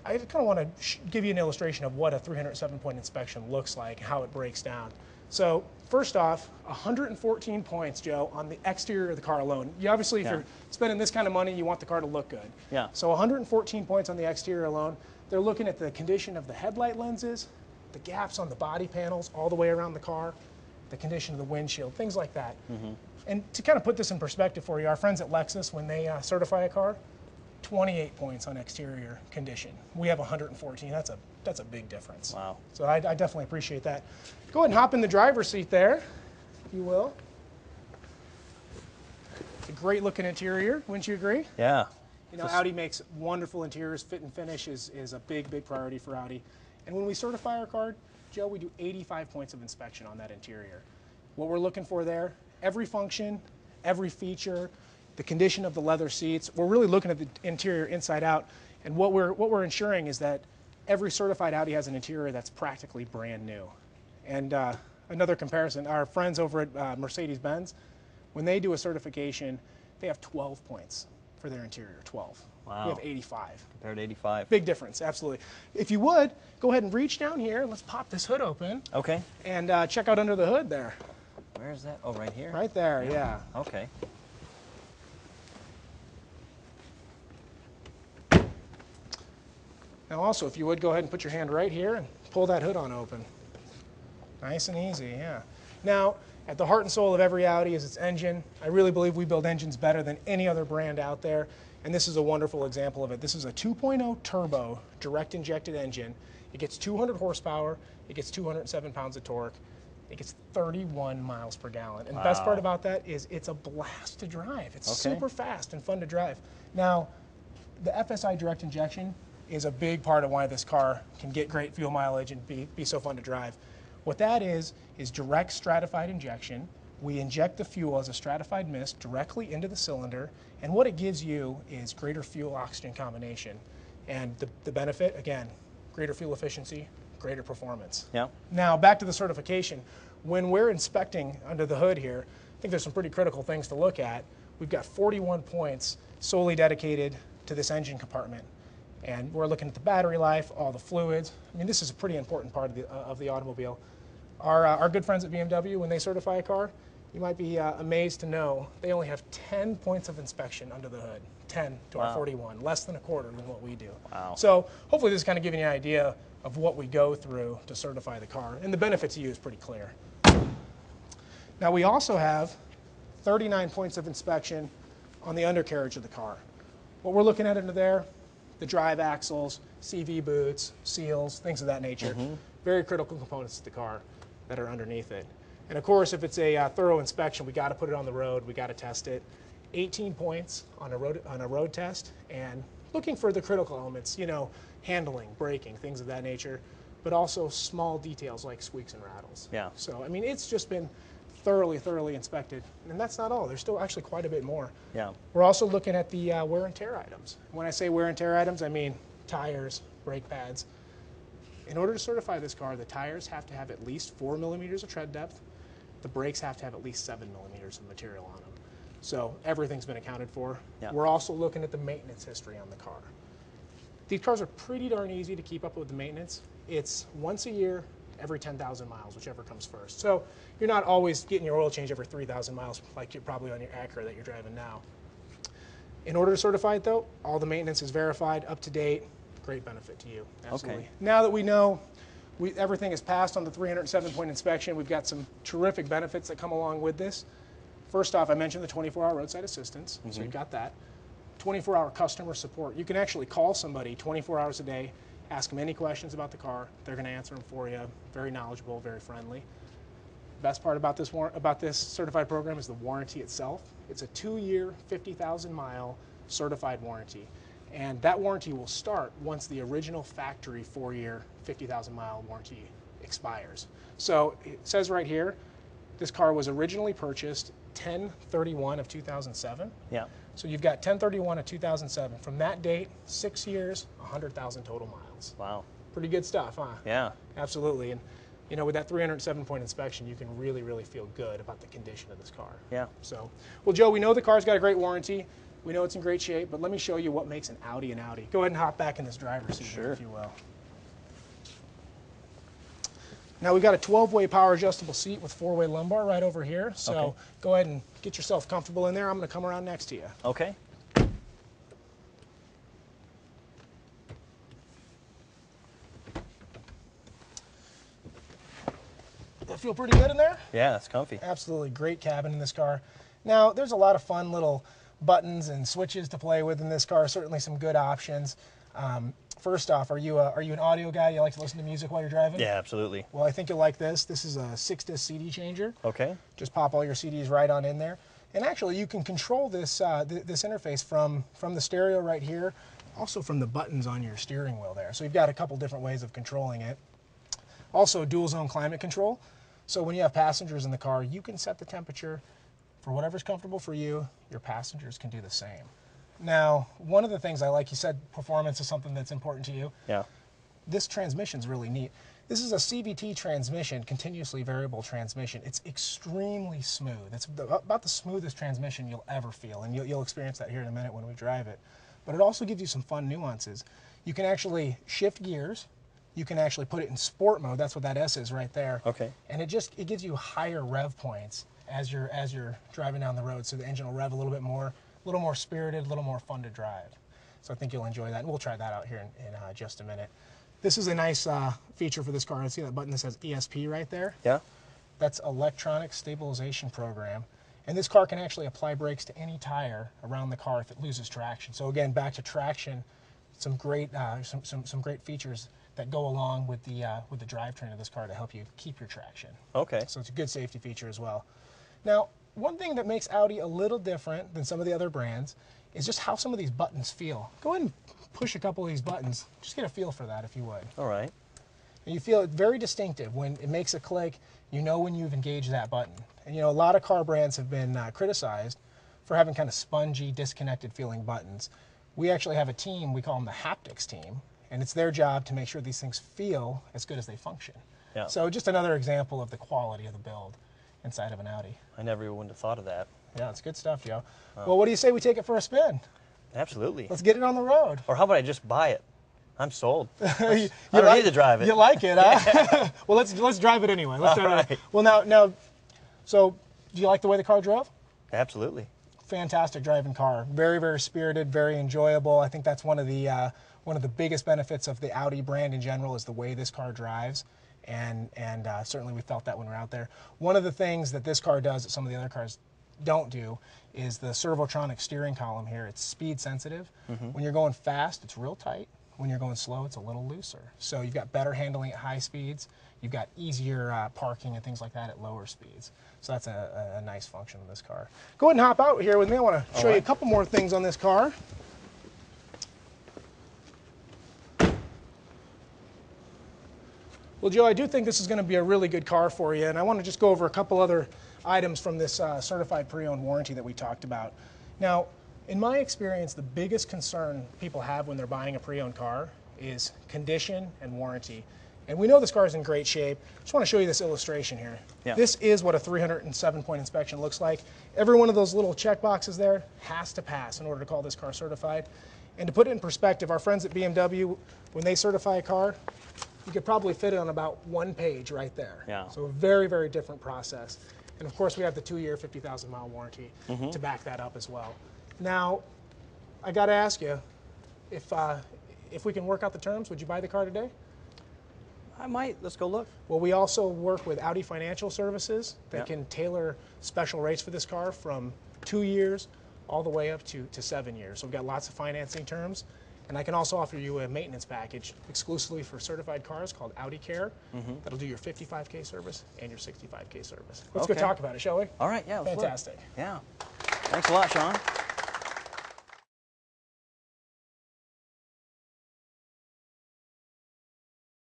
I kind of want to give you an illustration of what a 307-point inspection looks like, how it breaks down. So first off, 114 points, Joe, on the exterior of the car alone. You obviously, if you're spending this kind of money, you want the car to look good. Yeah. So 114 points on the exterior alone. They're looking at the condition of the headlight lenses, the gaps on the body panels all the way around the car, the condition of the windshield, things like that. And to kind of put this in perspective for you, our friends at Lexus, when they certify a car, 28 points on exterior condition. We have 114. That's a big difference. Wow. So I definitely appreciate that. Go ahead and hop in the driver's seat there, if you will. It's a great looking interior, wouldn't you agree? Yeah. You know, Audi makes wonderful interiors. Fit and finish is a big, big priority for Audi. And when we certify our car, Joe, we do 85 points of inspection on that interior. What we're looking for there, every function, every feature, the condition of the leather seats. We're really looking at the interior inside out. And what we're ensuring is that every certified Audi has an interior that's practically brand new. And another comparison, our friends over at Mercedes-Benz, when they do a certification, they have 12 points for their interior, 12. Wow. We have 85. Compared to 85. Big difference, absolutely. If you would, go ahead and reach down here. Let's pop this hood open. Okay. And check out under the hood there. Where is that? Oh, right here? Right there, yeah. Okay. Now also, if you would, go ahead and put your hand right here and pull that hood on open. Nice and easy, yeah. Now, at the heart and soul of every Audi is its engine. I really believe we build engines better than any other brand out there, and this is a wonderful example of it. This is a 2.0 turbo direct injected engine. It gets 200 horsepower, it gets 207 pounds of torque, it gets 31 miles per gallon. And the best part about that is it's a blast to drive. It's super fast and fun to drive. Now, the FSI direct injection is a big part of why this car can get great fuel mileage and be so fun to drive. What that is direct stratified injection. We inject the fuel as a stratified mist directly into the cylinder, and what it gives you is greater fuel-oxygen combination. And the benefit, again, greater fuel efficiency, greater performance. Yeah. Now, back to the certification. When we're inspecting under the hood here, I think there's some pretty critical things to look at. We've got 41 points solely dedicated to this engine compartment. And we're looking at the battery life, all the fluids. I mean, this is a pretty important part of the automobile. Our good friends at BMW, when they certify a car, you might be amazed to know they only have 10 points of inspection under the hood. 10 to our 41, less than a quarter than what we do. Wow. So hopefully this is kind of giving you an idea of what we go through to certify the car. And the benefit to you is pretty clear. Now we also have 39 points of inspection on the undercarriage of the car. What we're looking at under there, the drive axles, CV boots, seals, things of that nature. Very critical components to the car that are underneath it. And of course, if it's a thorough inspection, we got to put it on the road, we got to test it. 18 points on a road test, and looking for the critical elements, you know, handling, braking, things of that nature, but also small details like squeaks and rattles. Yeah. So, I mean, it's just been thoroughly inspected. And that's not all. There's still actually quite a bit more. Yeah. We're also looking at the wear and tear items. When I say wear and tear items, I mean tires, brake pads. In order to certify this car, the tires have to have at least 4 millimeters of tread depth. The brakes have to have at least 7 millimeters of material on them. So everything's been accounted for. Yeah. We're also looking at the maintenance history on the car. These cars are pretty darn easy to keep up with the maintenance. It's once a year, every 10,000 miles, whichever comes first. So you're not always getting your oil change every 3,000 miles like you're probably on your Acura that you're driving now. In order to certify it though, all the maintenance is verified, up to date, great benefit to you, absolutely. Okay. Now that we know everything is passed on the 307-point inspection, we've got some terrific benefits that come along with this. First off, I mentioned the 24-hour roadside assistance, so you've got that. 24-hour customer support. You can actually call somebody 24 hours a day, ask them any questions about the car. They're going to answer them for you. Very knowledgeable, very friendly. Best part about this certified program is the warranty itself. It's a 2-year, 50,000-mile certified warranty. And that warranty will start once the original factory 4-year, 50,000-mile warranty expires. So it says right here, this car was originally purchased 10/31 of 2007. Yeah. So you've got 10/31 of 2007. From that date, 6 years, 100,000 total miles. Wow. Pretty good stuff, huh? Yeah. Absolutely. And you know, with that 307-point inspection, you can really feel good about the condition of this car. Yeah. So, well, Joe, we know the car's got a great warranty. We know it's in great shape, but let me show you what makes an Audi an Audi. Go ahead and hop back in this driver's seat, here, if you will. Now we've got a 12-way power adjustable seat with 4-way lumbar right over here. So go ahead and get yourself comfortable in there. I'm going to come around next to you. Okay. That feel pretty good in there? Yeah, it's comfy. Absolutely great cabin in this car. Now there's a lot of fun little buttons and switches to play with in this car. Certainly some good options. First off, are you an audio guy? You like to listen to music while you're driving? Yeah, absolutely. Well, I think you'll like this. This is a 6-disc CD changer. Okay. Just pop all your CDs right on in there. And actually, you can control this this interface from the stereo right here, also from the buttons on your steering wheel there. So you've got a couple different ways of controlling it. Also, dual zone climate control. So when you have passengers in the car, you can set the temperature for whatever's comfortable for you. Your passengers can do the same. Now, one of the things I like, you said performance is something that's important to you. Yeah. This transmission's really neat. This is a CVT transmission, continuously variable transmission. It's extremely smooth. It's about the smoothest transmission you'll ever feel, and you'll experience that here in a minute when we drive it. But it also gives you some fun nuances. You can actually shift gears. You can actually put it in sport mode. That's what that S is right there. Okay. And it gives you higher rev points as you're driving down the road, so the engine will rev a little bit more, a little more spirited, a little more fun to drive. So I think you'll enjoy that, and we'll try that out here in just a minute. This is a nice feature for this car. I see that button that says ESP right there. Yeah. That's Electronic Stabilization Program. And this car can actually apply brakes to any tire around the car if it loses traction. So again, back to traction, some great great features that go along with the drivetrain of this car to help you keep your traction. Okay. So it's a good safety feature as well. Now, one thing that makes Audi a little different than some of the other brands is just how some of these buttons feel. Go ahead and push a couple of these buttons. Just get a feel for that if you would. All right. And you feel it very distinctive. When it makes a click, you know when you've engaged that button. And you know, a lot of car brands have been criticized for having kind of spongy, disconnected feeling buttons. We actually have a team, we call them the haptics team, and it's their job to make sure these things feel as good as they function. Yeah. So just another example of the quality of the build inside of an Audi. I never even would have thought of that. Yeah, it's good stuff, Joe. Well, what do you say we take it for a spin? Absolutely. Let's get it on the road. Or how about I just buy it? I'm sold. I You don't need to drive it. You like it, huh? Well, let's drive it anyway. Let's drive it. Well, now, so do you like the way the car drove? Absolutely. Fantastic driving car. Very, very spirited, very enjoyable. I think that's one of the biggest benefits of the Audi brand in general is the way this car drives. And certainly we felt that when we were out there. One of the things that this car does that some of the other cars don't do is the servotronic steering column here. It's speed sensitive. When you're going fast, it's real tight. When you're going slow, it's a little looser. So you've got better handling at high speeds. You've got easier parking and things like that at lower speeds. So that's a nice function of this car. Go ahead and hop out here with me. I want to show you a couple more things on this car. Well, Joe, I do think this is going to be a really good car for you, and I want to just go over a couple other items from this certified pre-owned warranty that we talked about. Now, in my experience, the biggest concern people have when they're buying a pre-owned car is condition and warranty. And we know this car is in great shape. I just want to show you this illustration here. Yeah. This is what a 307-point inspection looks like. Every one of those little check boxes there has to pass in order to call this car certified. And to put it in perspective, our friends at BMW, when they certify a car, you could probably fit it on about one page right there. Yeah. So a very, very different process. And of course, we have the 2-year, 50,000-mile warranty to back that up as well. Now, I got to ask you, if we can work out the terms, would you buy the car today? I might. Let's go look. Well, we also work with Audi Financial Services that can tailor special rates for this car from 2 years all the way up to 7 years. So we've got lots of financing terms. And I can also offer you a maintenance package exclusively for certified cars called Audi Care. That'll do your 55K service and your 65K service. Let's go talk about it, shall we? All right, yeah. Fantastic. Yeah. Thanks a lot, Sean.